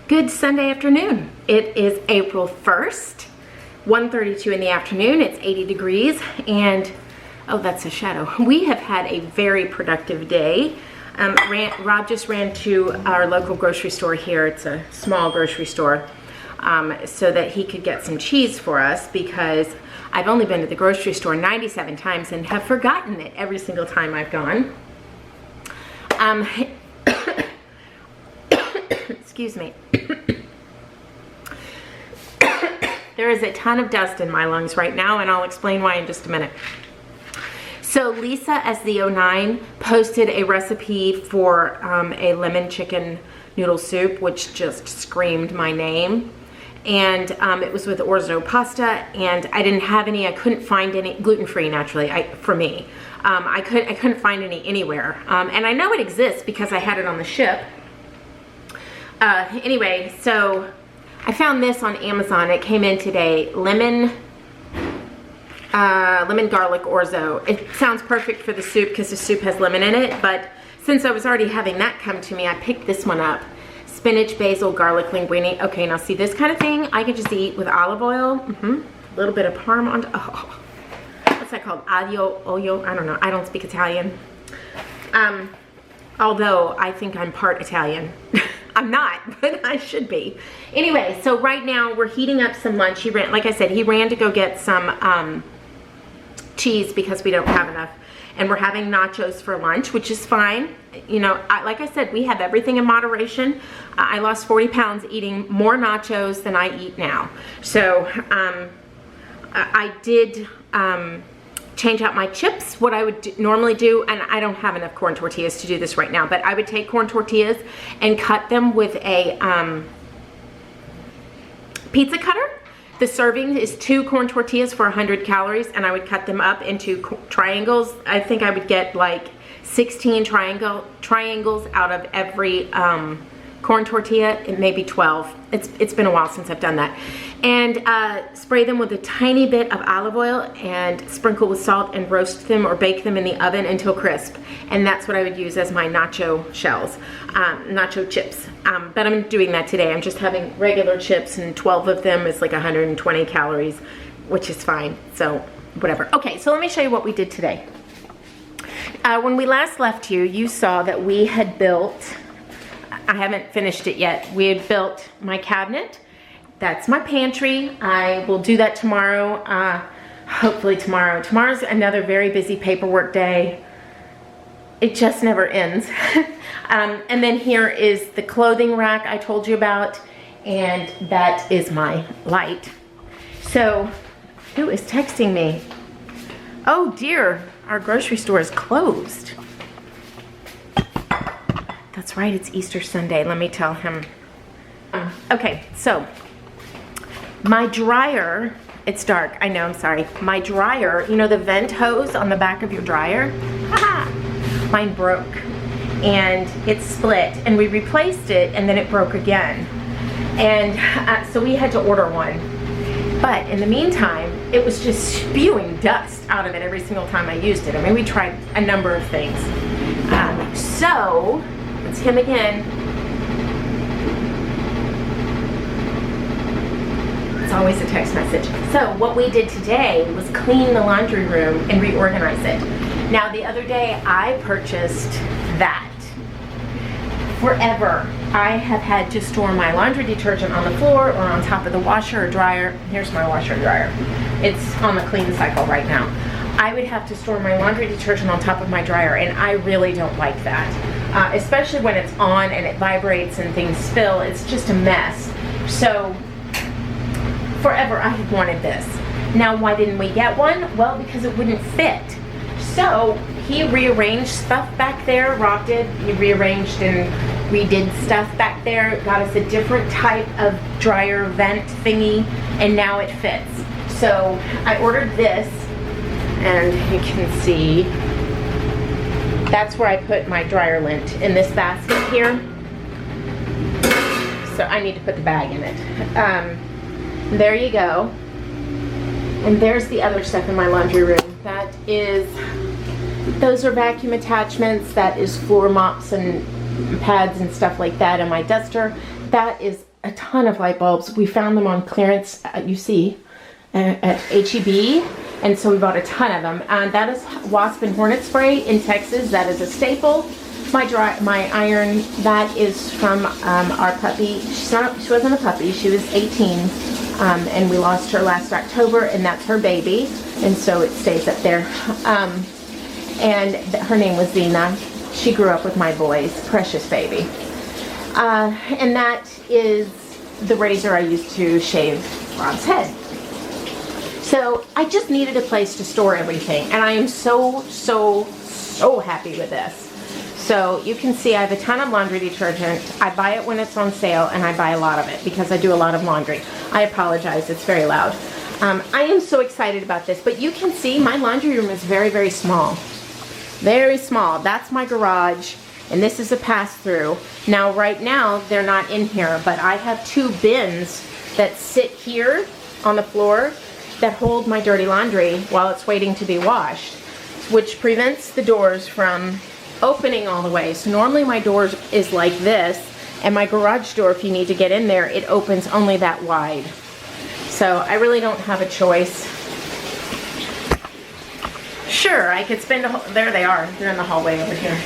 Good Sunday afternoon. It is April 1st, 1:32 in the afternoon. It's 80 degrees and, oh, that's a shadow. We have had a very productive day. Rob just ran to our local grocery store here. It's a small grocery store, so that he could get some cheese for us because I've only been to the grocery store 97 times and have forgotten it every single time I've gone. Excuse me. There is a ton of dust in my lungs right now, and I'll explain why in just a minute. So Lisa S09 posted a recipe for a lemon chicken noodle soup, which just screamed my name. And it was with orzo pasta, and I didn't have any. I couldn't find any, gluten-free naturally, for me. I couldn't find any anywhere. And I know it exists because I had it on the ship. Anyway, so I found this on Amazon. It came in today. Lemon garlic orzo. It sounds perfect for the soup because the soup has lemon in it, but since I was already having that come to me, I picked this one up. Spinach, basil, garlic, linguine. Okay, now see, this kind of thing I could just eat with olive oil. A little bit of parm on. Oh, what's that called? Aglio olio? I don't know. I don't speak Italian. Although I think I'm part Italian. I'm not, but I should be. Anyway, so right now we're heating up some lunch. He ran, like I said, he ran to go get some cheese because we don't have enough. And we're having nachos for lunch, which is fine. You know, like I said, we have everything in moderation. I lost 40 pounds eating more nachos than I eat now. So I did change out my chips, what I would normally do, and I don't have enough corn tortillas to do this right now, but I would take corn tortillas and cut them with a pizza cutter. The serving is 2 corn tortillas for 100 calories, and I would cut them up into triangles. I think I would get like 16 triangles out of every corn tortilla, and maybe 12. It's been a while since I've done that. And spray them with a tiny bit of olive oil and sprinkle with salt and roast them or bake them in the oven until crisp. And that's what I would use as my nacho shells, nacho chips. But I'm doing that today. I'm just having regular chips, and 12 of them is like 120 calories, which is fine. So whatever. Okay, so let me show you what we did today. When we last left you, you saw that we had built, I haven't finished it yet, we had built my cabinet. That's my pantry. I will do that tomorrow, hopefully tomorrow. Tomorrow's another very busy paperwork day. It just never ends. And then here is the clothing rack I told you about, and that is my light. So, who is texting me? Oh dear, our grocery store is closed. That's right, it's Easter Sunday. Let me tell him. Okay, so my dryer, it's dark, I know, I'm sorry. My dryer, you know the vent hose on the back of your dryer? Haha! Mine broke and it split, and we replaced it, and then it broke again. And so we had to order one. But in the meantime, it was just spewing dust out of it every single time I used it. I mean, we tried a number of things. So, it's him again. It's always a text message. So what we did today was clean the laundry room and reorganize it. Now the other day I purchased that. Forever I have had to store my laundry detergent on the floor or on top of the washer or dryer. Here's my washer and dryer. It's on the clean cycle right now. I would have to store my laundry detergent on top of my dryer, and I really don't like that. Especially when it's on and it vibrates and things spill. It's just a mess. So forever I had wanted this. Now why didn't we get one? Well, because it wouldn't fit. So he rearranged stuff back there. Rob did. He rearranged and redid stuff back there. Got us a different type of dryer vent thingy, and now it fits. So I ordered this, and you can see that's where I put my dryer lint, in this basket here. So I need to put the bag in it. There you go. And there's the other stuff in my laundry room. That is, those are vacuum attachments. That is floor mops and pads and stuff like that, and my duster. That is a ton of light bulbs. We found them on clearance, you see, at HEB. And so we bought a ton of them. That is wasp and hornet spray in Texas. That is a staple. My iron, that is from our puppy. She wasn't a puppy, she was 18. And we lost her last October, and that's her baby. And so it stays up there. And her name was Zena. She grew up with my boys, precious baby. And that is the razor I used to shave Rob's head. So I just needed a place to store everything, and I am so happy with this. So you can see I have a ton of laundry detergent. I buy it when it's on sale, and I buy a lot of it because I do a lot of laundry. I apologize, it's very loud. I am so excited about this, but you can see my laundry room is very, very small. Very small. That's my garage, and this is a pass-through. Now, right now, they're not in here, but I have 2 bins that sit here on the floor that hold my dirty laundry while it's waiting to be washed, which prevents the doors from opening all the way. So normally my door is like this, and my garage door, if you need to get in there, it opens only that wide. So I really don't have a choice. Sure, I could spend a whole, there they are, they're in the hallway over here,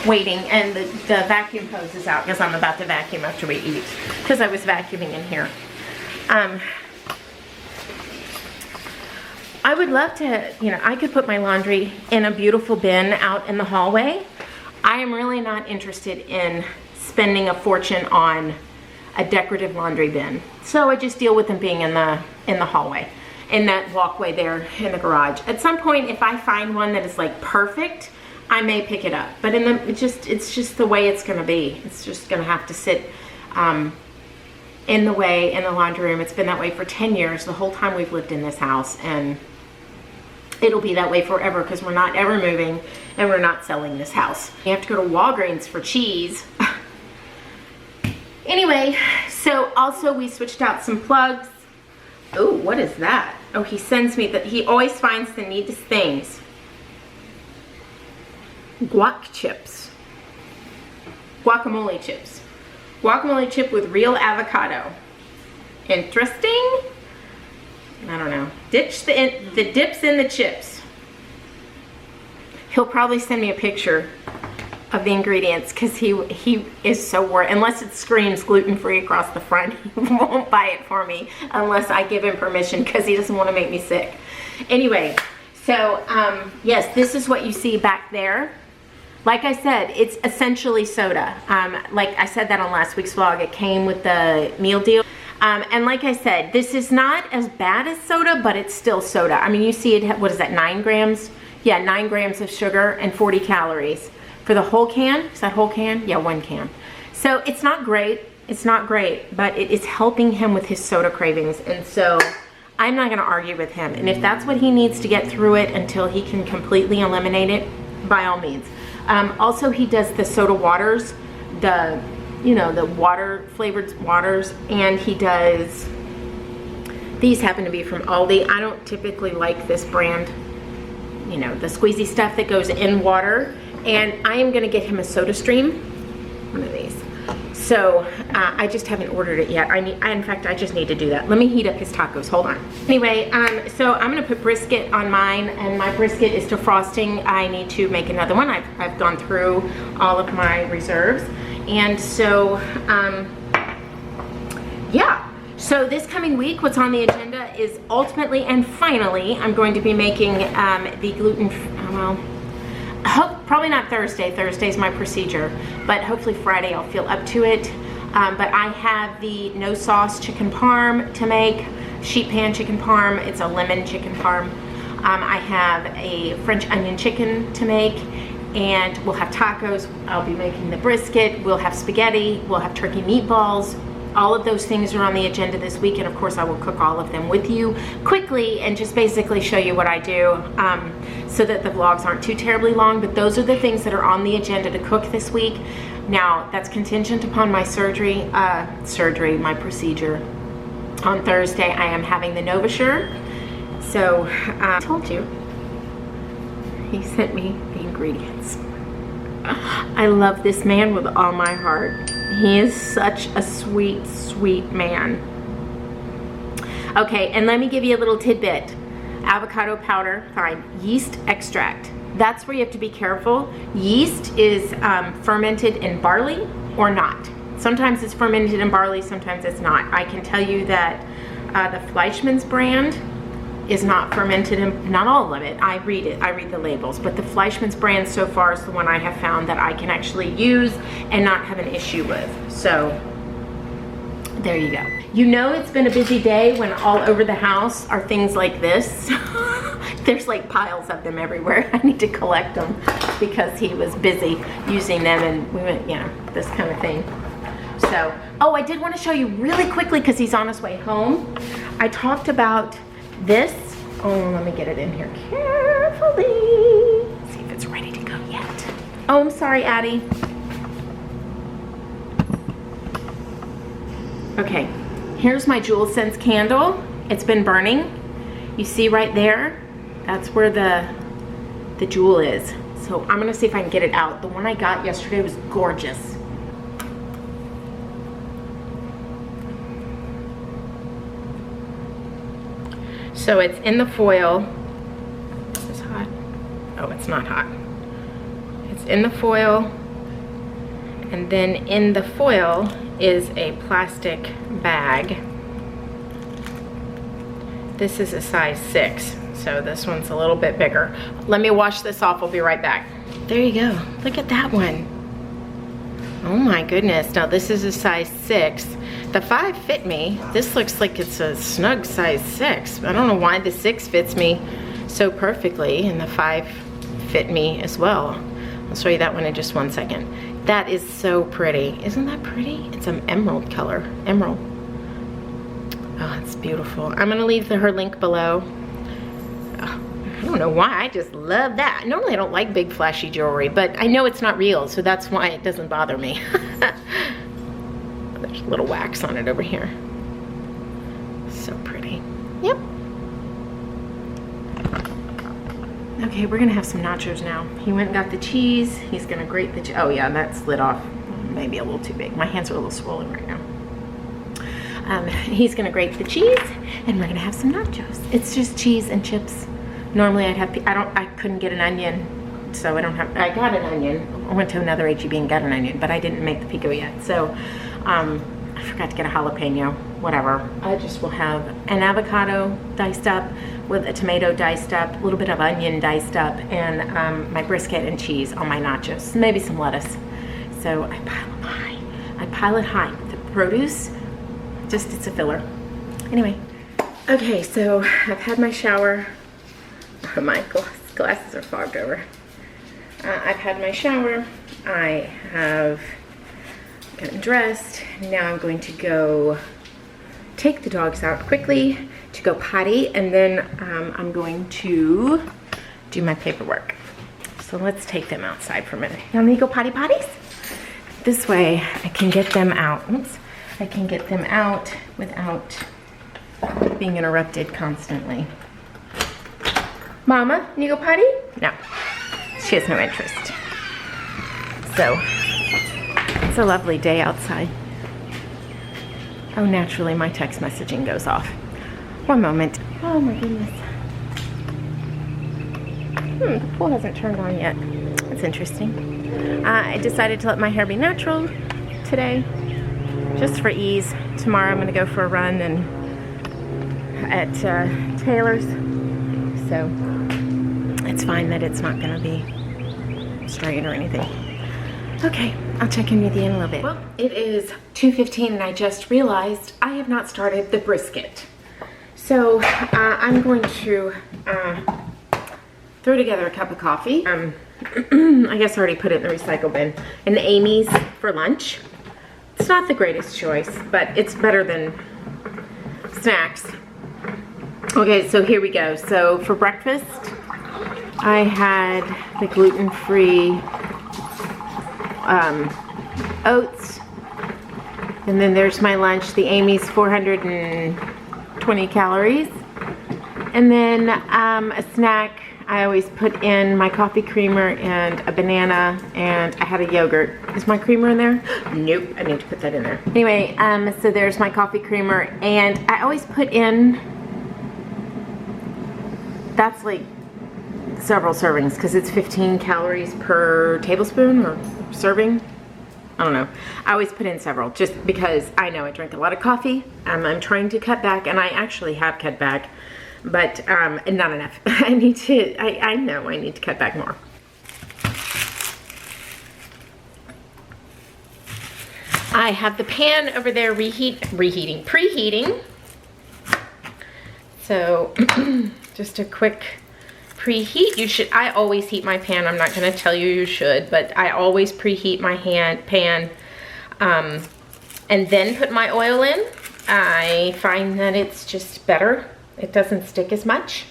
waiting, and the vacuum hose is out because I'm about to vacuum after we eat, because I was vacuuming in here. I would love to, you know, I could put my laundry in a beautiful bin out in the hallway. I am really not interested in spending a fortune on a decorative laundry bin. So I just deal with them being in the hallway, in that walkway there in the garage. At some point, if I find one that is like perfect, I may pick it up. But it's just the way it's gonna be. It's just gonna have to sit in the way in the laundry room. It's been that way for 10 years, the whole time we've lived in this house, and it'll be that way forever because we're not ever moving and we're not selling this house. You have to go to Walgreens for cheese. Anyway, so also we switched out some plugs. Oh, what is that? Oh, he sends me that. He always finds the neatest things. Guac chips. Guacamole chips. Guacamole chip with real avocado. Interesting. I don't know. Ditch the dips in the chips. He'll probably send me a picture of the ingredients because he is so worried. Unless it screams gluten-free across the front, he won't buy it for me unless I give him permission because he doesn't want to make me sick. Anyway, so yes, this is what you see back there. Like I said, it's essentially soda. Like I said that on last week's vlog, it came with the meal deal. And like I said, this is not as bad as soda, but it's still soda. I mean, you see it, what is that, 9 grams? Yeah, 9 grams of sugar and 40 calories. For the whole can, is that whole can? Yeah, 1 can. So it's not great, but it is helping him with his soda cravings. And so I'm not gonna argue with him. And if that's what he needs to get through it until he can completely eliminate it, by all means. Also, he does the soda waters, the water flavored waters, and he does, these happen to be from Aldi. I don't typically like this brand, you know, the squeezy stuff that goes in water. And I am gonna get him a Soda Stream, one of these. So I just haven't ordered it yet. In fact, I just need to do that. Let me heat up his tacos, hold on. Anyway, so I'm gonna put brisket on mine, and my brisket is to frosting. I need to make another one. I've gone through all of my reserves. And so, yeah. So this coming week, what's on the agenda is ultimately and finally, I'm going to be making the gluten, well, probably not Thursday. Thursday's my procedure, but hopefully Friday I'll feel up to it. But I have the no sauce chicken parm to make, sheet pan chicken parm. It's a lemon chicken parm. I have a French onion chicken to make, and we'll have tacos. I'll be making the brisket. We'll have spaghetti. We'll have turkey meatballs. All of those things are on the agenda this week, and of course I will cook all of them with you quickly and just basically show you what I do so that the vlogs aren't too terribly long. But those are the things that are on the agenda to cook this week. Now, that's contingent upon my my procedure. On Thursday, I am having the Novasure. So, I told you, he sent me the ingredients. I love this man with all my heart. He is such a sweet, sweet man. Okay, and let me give you a little tidbit. Avocado powder, fine. Yeast extract. That's where you have to be careful. Yeast is fermented in barley or not. Sometimes it's fermented in barley, sometimes it's not. I can tell you that the Fleischmann's brand is not fermented in, not all of it. I read the labels, but the Fleischmann's brand so far is the one I have found that I can actually use and not have an issue with. So there you go. You know it's been a busy day when all over the house are things like this. There's like piles of them everywhere. I need to collect them because he was busy using them and we went, you know, this kind of thing. So, oh, I did want to show you really quickly because he's on his way home. I talked about this. Oh, let me get it in here carefully. See if it's ready to go yet. Oh, I'm sorry, Addie. Okay, here's my Jewel Sense candle. It's been burning. You see right there? That's where the jewel is. So I'm gonna see if I can get it out. The one I got yesterday was gorgeous. So it's in the foil. Is this hot? Oh, it's not hot. It's in the foil, and then in the foil is a plastic bag. This is a size 6, so this one's a little bit bigger. Let me wash this off, I'll be right back. There you go, look at that one. Oh my goodness, now this is a size 6. The 5 fit me. This looks like it's a snug size 6. I don't know why the 6 fits me so perfectly and the 5 fit me as well. I'll show you that one in just one second. That is so pretty. Isn't that pretty? It's an emerald color, emerald. Oh, it's beautiful. I'm gonna leave her link below. Oh, I don't know why, I just love that. Normally I don't like big flashy jewelry, but I know it's not real, so that's why it doesn't bother me. There's a little wax on it over here. So pretty. Yep. Okay, we're gonna have some nachos now. He went and got the cheese. He's gonna grate the cheese. Oh yeah, that slid off. Maybe a little too big. My hands are a little swollen right now. He's gonna grate the cheese and we're gonna have some nachos. It's just cheese and chips. Normally I'd have, I couldn't get an onion, so I got an onion. I went to another HEB and got an onion, but I didn't make the pico yet. So I forgot to get a jalapeno, whatever. I just will have an avocado diced up with a tomato diced up, a little bit of onion diced up, and my brisket and cheese on my nachos, maybe some lettuce. So I pile them high. I pile it high. The produce, just it's a filler. Anyway, okay, so I've had my shower. Oh, my glasses are fogged over. I've had my shower. I have gotten dressed. Now I'm going to go take the dogs out quickly to go potty, and then I'm going to do my paperwork. So let's take them outside for a minute. You want me to go potty potties? This way I can get them out. Oops. I can get them out without being interrupted constantly. Mama, can you go potty? No, she has no interest. So, it's a lovely day outside. Oh, naturally my text messaging goes off. One moment. Oh my goodness. The pool hasn't turned on yet. That's interesting. I decided to let my hair be natural today, just for ease. Tomorrow I'm gonna go for a run at Taylor's. So it's fine that it's not gonna be straight or anything. Okay, I'll check in with you in a little bit. Well, it is 2:15 and I just realized I have not started the brisket. So I'm going to throw together a cup of coffee. I guess I already put it in the recycle bin. And Amy's for lunch. It's not the greatest choice, but it's better than snacks. Okay, so here we go. So for breakfast, I had the gluten-free oats, and then there's my lunch, the Amy's 420 calories, and then a snack. I always put in my coffee creamer and a banana, and I had a yogurt. Is my creamer in there? Nope, I need to put that in there. Anyway, so there's my coffee creamer, and I always put in, that's like several servings because it's 15 calories per tablespoon or serving. I don't know. I always put in several just because I know I drink a lot of coffee. I'm trying to cut back, and I actually have cut back, but not enough. I know I need to cut back more. I have the pan over there preheating. So just a quick preheat. I always heat my pan. I'm not going to tell you you should, but I always preheat my pan and then put my oil in. I find that it's just better. It doesn't stick as much.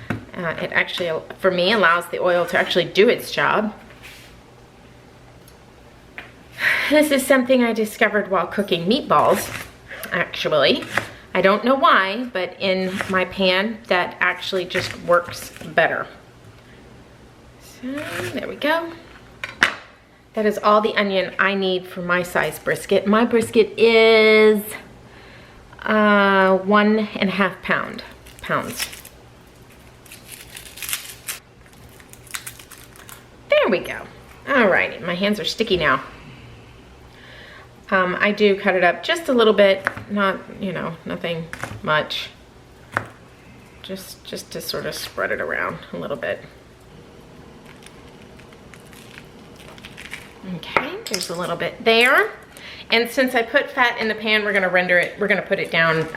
It actually, for me, allows the oil to actually do its job. This is something I discovered while cooking meatballs, actually. I don't know why, but in my pan, that actually just works better. So, there we go. That is all the onion I need for my size brisket. My brisket is 1.5 pounds. There we go. Alrighty, my hands are sticky now. I do cut it up just a little bit, not, you know, nothing much. Just to sort of spread it around a little bit. Okay, there's a little bit there. And since I put fat in the pan, we're gonna put it down,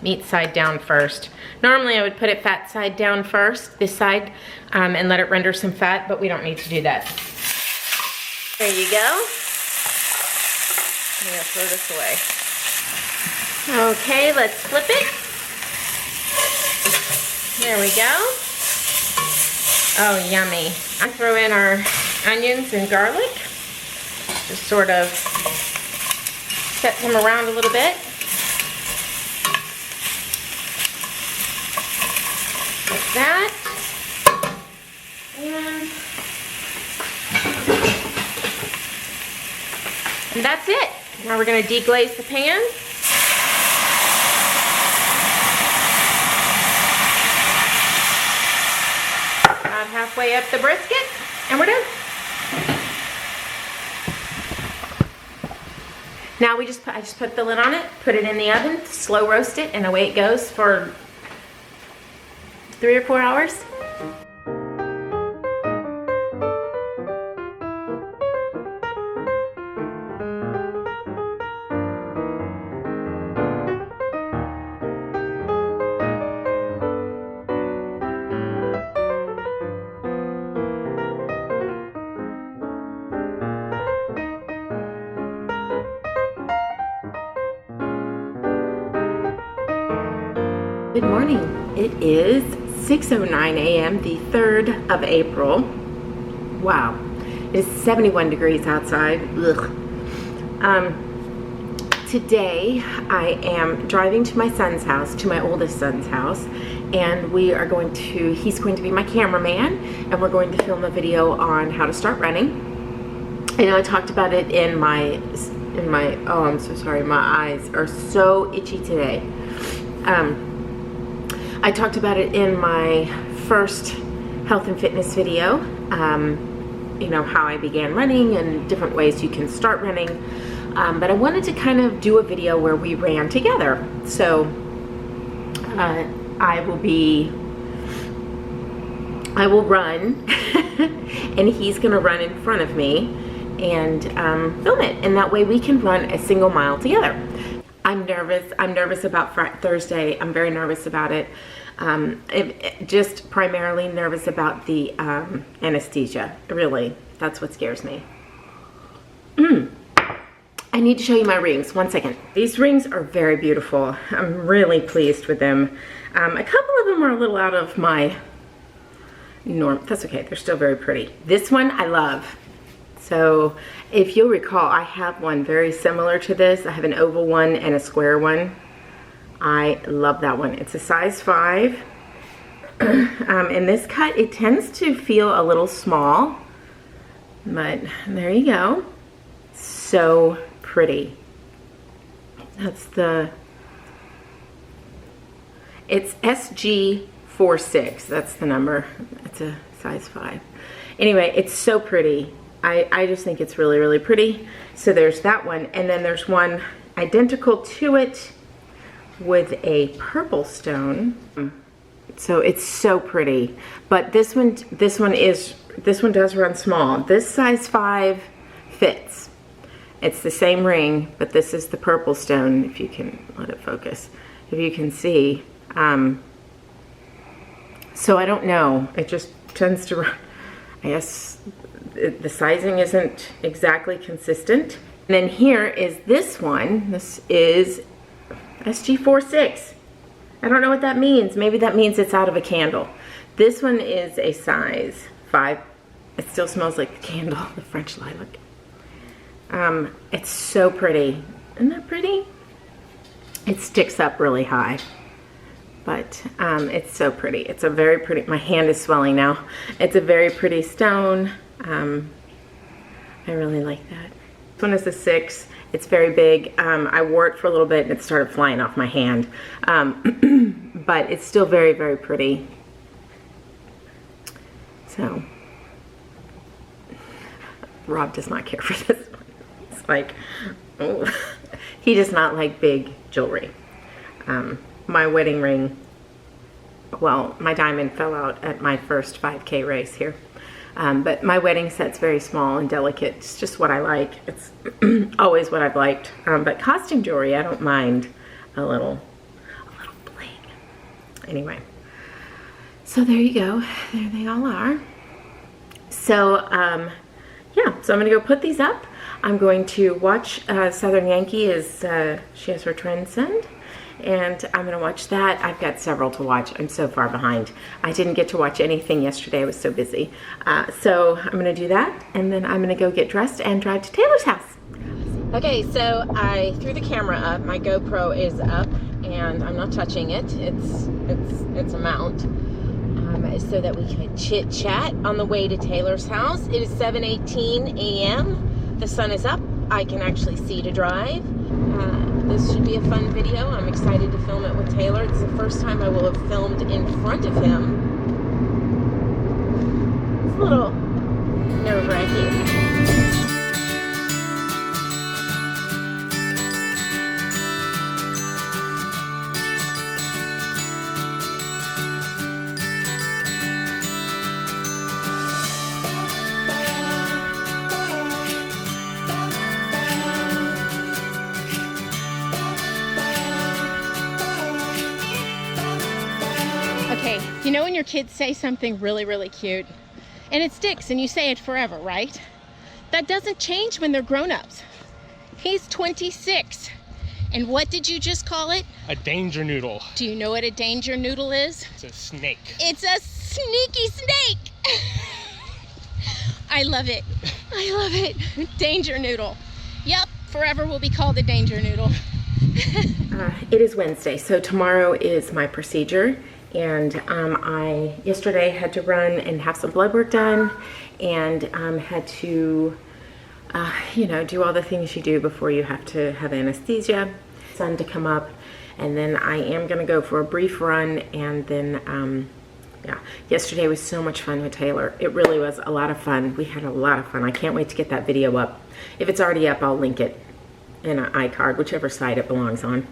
meat side down first. Normally I would put it fat side down first, this side, and let it render some fat, but we don't need to do that. There you go. I'm gonna throw this away. Okay, let's flip it. There we go. Oh, yummy. I throw in our onions and garlic. Just sort of set them around a little bit. Like that. And that's it. Now we're going to deglaze the pan. About halfway up the brisket, and we're done. Now I just put the lid on it, put it in the oven, slow roast it, and away it goes for 3 or 4 hours. Good morning. It is 6:09 a.m. the 3rd of April. Wow, it's 71 degrees outside. Ugh. Today I am driving to my son's house, to my oldest son's house, and he's going to be my cameraman, and we're going to film a video on how to start running. I know I talked about it in my, oh, I'm so sorry, my eyes are so itchy today. I talked about it in my first health and fitness video, you know, how I began running and different ways you can start running. But I wanted to kind of do a video where we ran together. So I will run and he's gonna run in front of me and film it. And that way we can run a single mile together. I'm nervous about Thursday. I'm very nervous about it. Just primarily nervous about the anesthesia. Really, that's what scares me. I need to show you my rings. 1 second. These rings are very beautiful. I'm really pleased with them. A couple of them are a little out of my norm. That's okay. They're still very pretty. This one I love. So if you'll recall, I have one very similar to this. I have an oval one and a square one. I love that one. It's a size 5. In this cut, it tends to feel a little small, but there you go. So pretty. That's it's SG46, that's the number. It's a size 5. Anyway, it's so pretty. I just think it's really, really pretty. So there's that one, and then there's one identical to it with a purple stone. So it's so pretty. But this one does run small. This size 5 fits. It's the same ring, but this is the purple stone, if you can let it focus. If you can see. So I don't know. It just tends to run. I guess the sizing isn't exactly consistent. And then here is this one. This is SG46. I don't know what that means. Maybe that means it's out of a candle. This one is a size 5. It still smells like the candle, the French lilac. It's so pretty. Isn't that pretty? It sticks up really high. But it's so pretty. It's a very pretty, my hand is swelling now. It's a very pretty stone. I really like that. This one is a 6. It's very big. I wore it for a little bit and it started flying off my hand. But it's still very, very pretty. So, Rob does not care for this one. It's like, oh. He does not like big jewelry. My wedding ring, well, my diamond fell out at my first 5K race here. But my wedding set's very small and delicate. It's just what I like. It's always what I've liked. But costume jewelry, I don't mind a little bling. Anyway, so there you go. There they all are. So, yeah, so I'm gonna go put these up. I'm going to watch Southern Yankee as she has her Transcend. And I'm gonna watch that. I've got several to watch. I'm so far behind. I didn't get to watch anything yesterday. I was so busy. So I'm gonna do that, and then I'm gonna go get dressed and drive to Taylor's house. Okay, so I threw the camera up. My GoPro is up, and I'm not touching it. It's a mount, so that we can chit chat on the way to Taylor's house. It is 7:18 a.m. The sun is up. I can actually see to drive. This should be a fun video. I'm excited to film it with Taylor. It's the first time I will have filmed in front of him. It's a little nerve-wracking. Okay, you know when your kids say something really, really cute and it sticks and you say it forever, right? That doesn't change when they're grown-ups. He's 26. And what did you just call it? A danger noodle. Do you know what a danger noodle is? It's a snake. It's a sneaky snake. I love it. I love it. Danger noodle. Yep, forever will be called a danger noodle. It is Wednesday, so tomorrow is my procedure. And I yesterday had to run and have some blood work done, and had to, you know, do all the things you do before you have to have anesthesia. Sun to come up, and then I am gonna go for a brief run, and then yeah, yesterday was so much fun with Taylor. It really was a lot of fun. We had a lot of fun. I can't wait to get that video up. If it's already up, I'll link it in an iCard, whichever side it belongs on.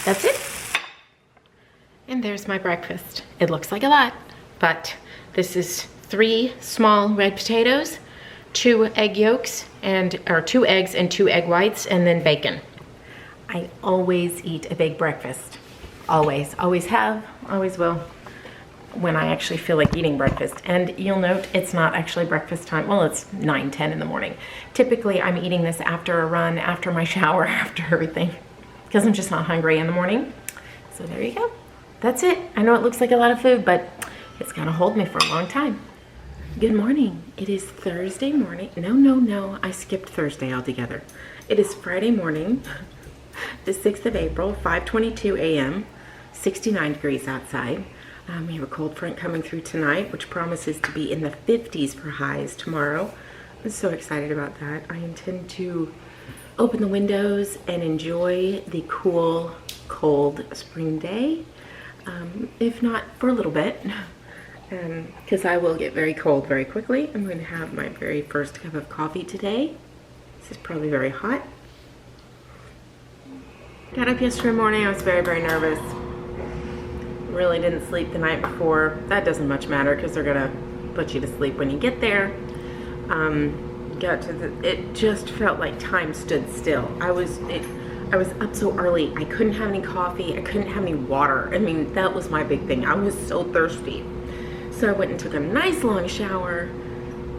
that's it. And there's my breakfast. It looks like a lot, but this is 3 small red potatoes, 2 egg yolks, or 2 eggs and 2 egg whites, and then bacon. I always eat a big breakfast. Always. Always have, always will, when I actually feel like eating breakfast. And you'll note it's not actually breakfast time. Well, it's 9, 10 in the morning. Typically, I'm eating this after a run, after my shower, after everything, because I'm just not hungry in the morning. So there you go. That's it. I know it looks like a lot of food, but it's gonna hold me for a long time. Good morning. It is Thursday morning. No, I skipped Thursday altogether. It is Friday morning, the 6th of April, 5:22 a.m., 69 degrees outside. We have a cold front coming through tonight, which promises to be in the 50s for highs tomorrow. I'm so excited about that. I intend to open the windows and enjoy the cool, cold spring day, if not for a little bit, because I will get very cold very quickly. I'm going to have my very first cup of coffee today. This is probably very hot. Got up yesterday morning. I was very, very nervous. Really didn't sleep the night before. That doesn't much matter because they're gonna put you to sleep when you get there. It just felt like time stood still. I was up so early. I couldn't have any coffee. I couldn't have any water. I mean, that was my big thing. I was so thirsty. So I went and took a nice long shower,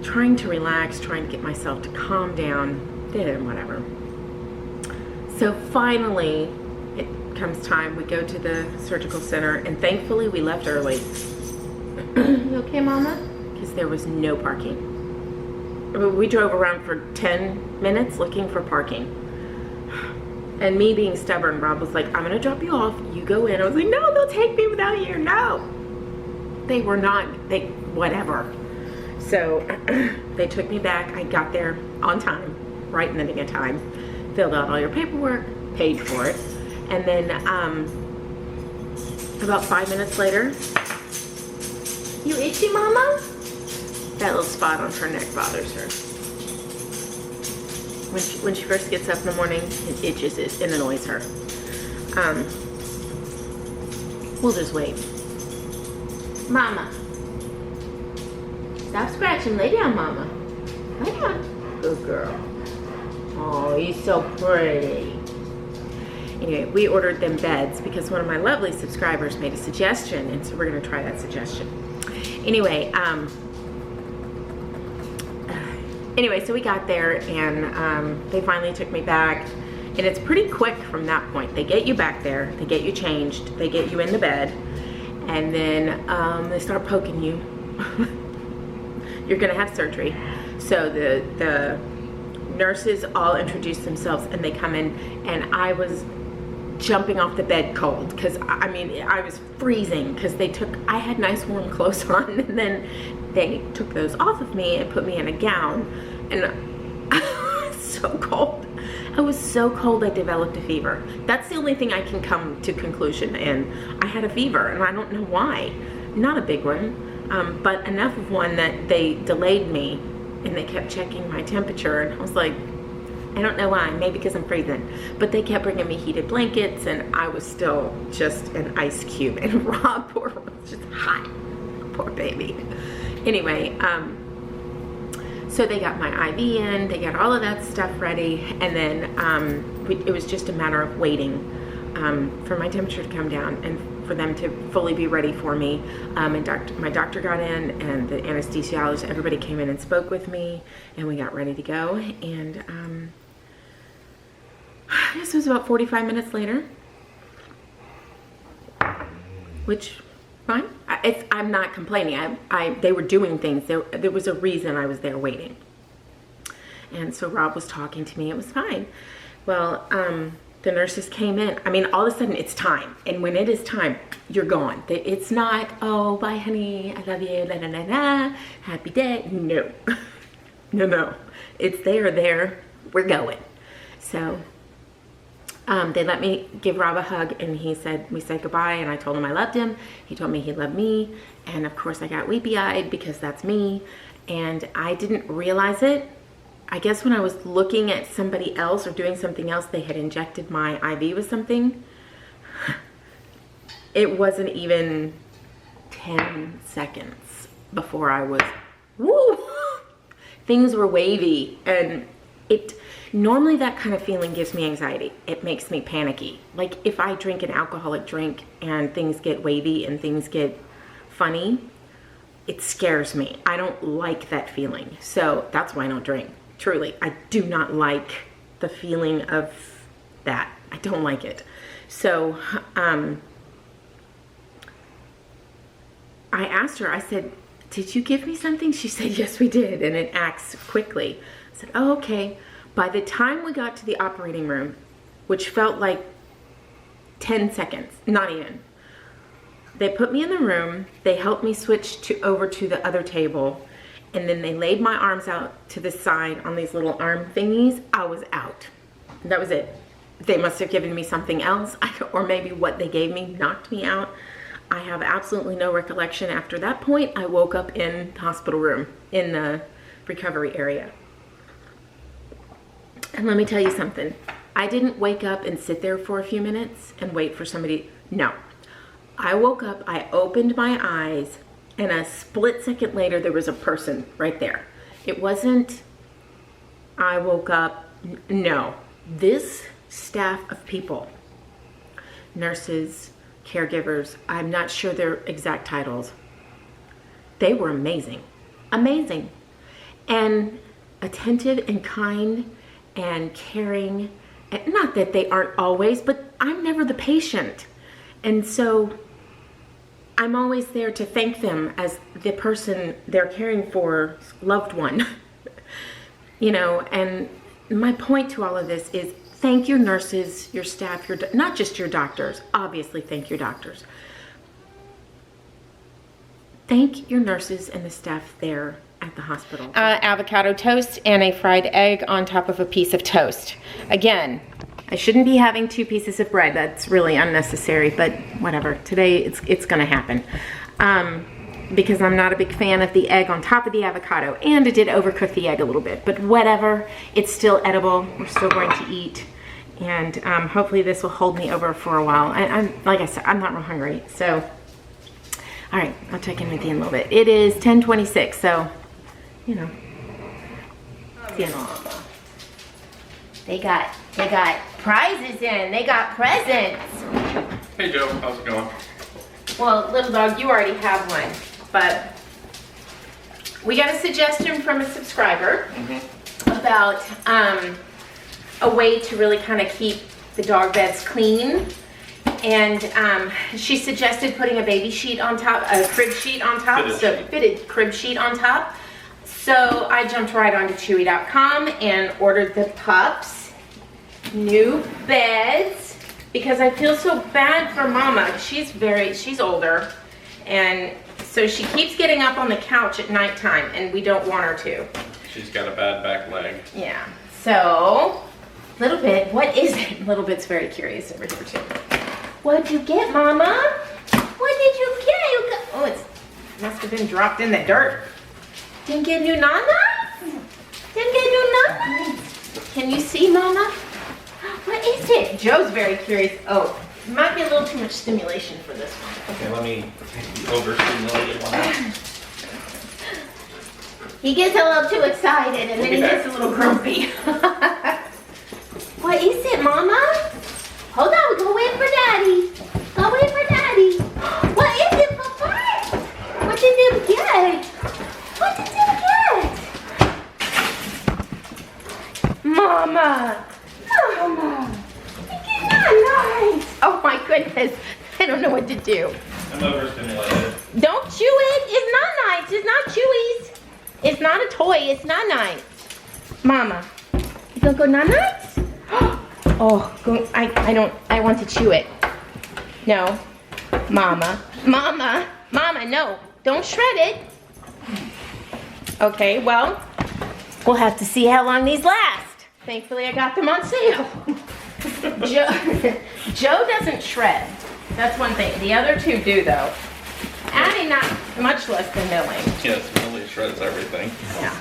trying to relax, trying to get myself to calm down. Whatever. So finally, it comes time. We go to the surgical center, and thankfully we left early. You okay, Mama? Because there was no parking. We drove around for 10 minutes looking for parking. And me being stubborn, Rob was like, I'm gonna drop you off, you go in. I was like, no, they'll take me without you, no. They were not, whatever. So they took me back. I got there on time, right in the nick of time. Filled out all your paperwork, paid for it. And then about 5 minutes later, you itchy, Mama? That little spot on her neck bothers her. When she first gets up in the morning, it itches, it annoys her. We'll just wait. Mama. Stop scratching. Lay down, Mama. Lay down. Good girl. Oh, he's so pretty. Anyway, we ordered them beds because one of my lovely subscribers made a suggestion, and so we're gonna try that suggestion. Anyway, so we got there, and they finally took me back, and it's pretty quick from that point. They get you back there, they get you changed, they get you in the bed, and then they start poking you. You're gonna have surgery. So the nurses all introduce themselves, and they come in, and I was jumping off the bed cold because I mean I was freezing because I had nice warm clothes on, and then they took those off of me and put me in a gown, and I was so cold. I was so cold I developed a fever. That's the only thing I can come to conclusion, and I had a fever, and I don't know why. Not a big one, but enough of one that they delayed me, and they kept checking my temperature, and I was like, I don't know why, maybe because I'm freezing. But they kept bringing me heated blankets, and I was still just an ice cube. And Rob, poor, was just hot. Poor baby. Anyway, so they got my IV in, they got all of that stuff ready, and then it was just a matter of waiting for my temperature to come down and for them to fully be ready for me. And my doctor got in, and the anesthesiologist, everybody came in and spoke with me, and we got ready to go. And this was about 45 minutes later, which, fine. I'm not complaining. They were doing things. There was a reason I was there waiting. And so Rob was talking to me. It was fine. Well, the nurses came in. I mean, all of a sudden it's time. And when it is time, you're gone. It's not, oh, bye, honey. I love you. La, la, la, la. Happy day. No. No. It's there. We're going. So they let me give Rob a hug, and we said goodbye, and I told him I loved him. He told me he loved me, and of course I got weepy-eyed because that's me, and I didn't realize it. I guess when I was looking at somebody else or doing something else, they had injected my IV with something. it wasn't even 10 seconds before I was, woo! Things were wavy, and normally that kind of feeling gives me anxiety. It makes me panicky. Like if I drink an alcoholic drink and things get wavy and things get funny, it scares me. I don't like that feeling. So that's why I don't drink. Truly, I do not like the feeling of that. I don't like it. So I asked her, I said, did you give me something? She said, yes, we did. And it acts quickly. I said, oh, okay. By the time we got to the operating room, which felt like 10 seconds, not even, they put me in the room, they helped me switch over to the other table, and then they laid my arms out to the side on these little arm thingies. I was out. That was it. They must have given me something else, or maybe what they gave me knocked me out. I have absolutely no recollection after that point. I woke up in the hospital room in the recovery area. And let me tell you something. I didn't wake up and sit there for a few minutes and wait for somebody. No. I woke up, I opened my eyes, and a split second later, there was a person right there. It wasn't, I woke up, no. This staff of people, nurses, caregivers, I'm not sure their exact titles, they were amazing. Amazing. And attentive and kind and caring. And not that they aren't always, but I'm never the patient. And so I'm always there to thank them as the person they're caring for, loved one. You know, and my point to all of this is thank your nurses, your staff, not just your doctors. Obviously, thank your doctors. Thank your nurses and the staff there at the hospital. Avocado toast and a fried egg on top of a piece of toast. Again, I shouldn't be having 2 pieces of bread. That's really unnecessary, but whatever. Today, it's gonna happen. Because I'm not a big fan of the egg on top of the avocado, and it did overcook the egg a little bit, but whatever, it's still edible. We're still going to eat, and hopefully this will hold me over for a while. I'm like I said, I'm not real hungry, so all right, I'll check in with you in a little bit. It is 10:26, so you know, they got prizes in. They got presents. Hey Joe, how's it going? Well, little dog, you already have one, but we got a suggestion from a subscriber about a way to really kind of keep the dog beds clean. And she suggested putting a baby sheet on top, a crib sheet on top, fitted crib sheet on top. So I jumped right onto Chewy.com and ordered the pups new beds because I feel so bad for Mama. She's older, and so she keeps getting up on the couch at nighttime, and we don't want her to. She's got a bad back leg. Yeah. So, Little Bit, what is it? Little Bit's very curious over here too. What'd you get, Mama? What did you get? Oh, it must have been dropped in the dirt. Didn't get new nanas? Didn't get new nanas? Can you see, Mama? What is it? Joe's very curious. Oh, it might be a little too much stimulation for this one. Okay, let me overstimulate one. He gets a little too excited and then he gets a little grumpy. What is it, Mama? Hold on, go wait for Daddy. Go wait for Daddy. What is it, Papa? What did you get? What did you get? Mama. Mama. It's not nice. Oh my goodness. I don't know what to do. I'm overstimulated. Don't chew it. It's not nice. It's not Chewy's. It's not a toy. It's not nice. Mama. You gonna go not nice? Oh, go, I want to chew it. No. Mama. Mama. Mama, no. Don't shred it. Okay, well, we'll have to see how long these last. Thankfully, I got them on sale. Joe doesn't shred. That's one thing. The other two do, though. Addie, not much less than milling. Yes, Millie shreds everything. Yeah.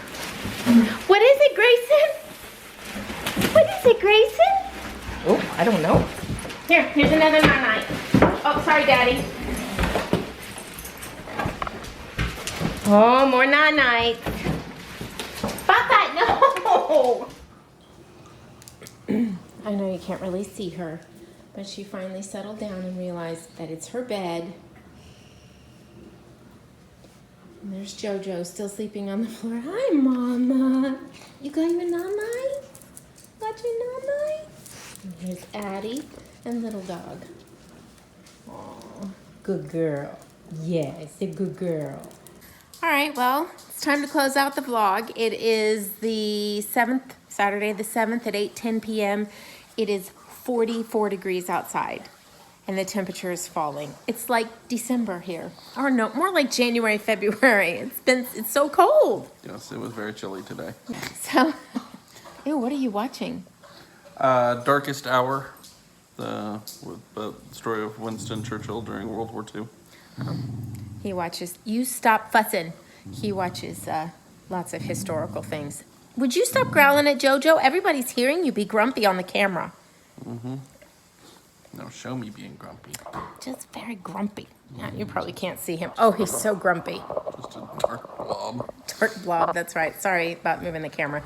What is it, Grayson? What is it, Grayson? Oh, I don't know. Here's another night. Oh, sorry, Daddy. Oh, more night. Papa, no! I know you can't really see her, but she finally settled down and realized that it's her bed. And there's JoJo still sleeping on the floor. Hi, Mama. You got your night? Got your night? And here's Addie and little dog. Aw, good girl. Yes, a good girl. All right, well, it's time to close out the vlog. It is the 7th, Saturday the 7th at 8:10 p.m. It is 44 degrees outside, and the temperature is falling. It's like December here. Or no, more like January, February. It's so cold. Yes, it was very chilly today. So, ew, what are you watching? Darkest Hour, the story of Winston Churchill during World War II. He watches, you stop fussing. He watches lots of historical things. Would you stop growling at JoJo? Everybody's hearing you be grumpy on the camera. Mm-hmm. No, show me being grumpy. Just very grumpy. Yeah, you probably can't see him. Oh, he's so grumpy. Just a dark blob. Dark blob, that's right. Sorry about moving the camera.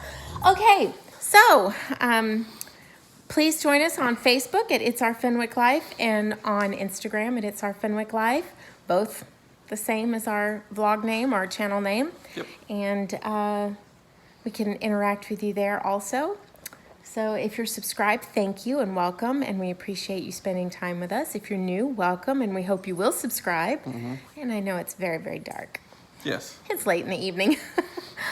Okay, so please join us on Facebook at It's Our Fenwick Life and on Instagram at It's Our Fenwick Life. Both the same as our vlog name, our channel name. Yep. And we can interact with you there also. So if you're subscribed, thank you and welcome, and we appreciate you spending time with us. If you're new, welcome, and we hope you will subscribe. Mm-hmm. And I know it's very, very dark. Yes. It's late in the evening.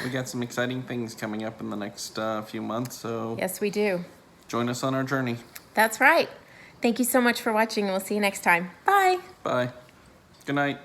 We got some exciting things coming up in the next few months, so Yes, we do. join us on our journey. That's right. Thank you so much for watching, and we'll see you next time. Bye. Bye. Good night.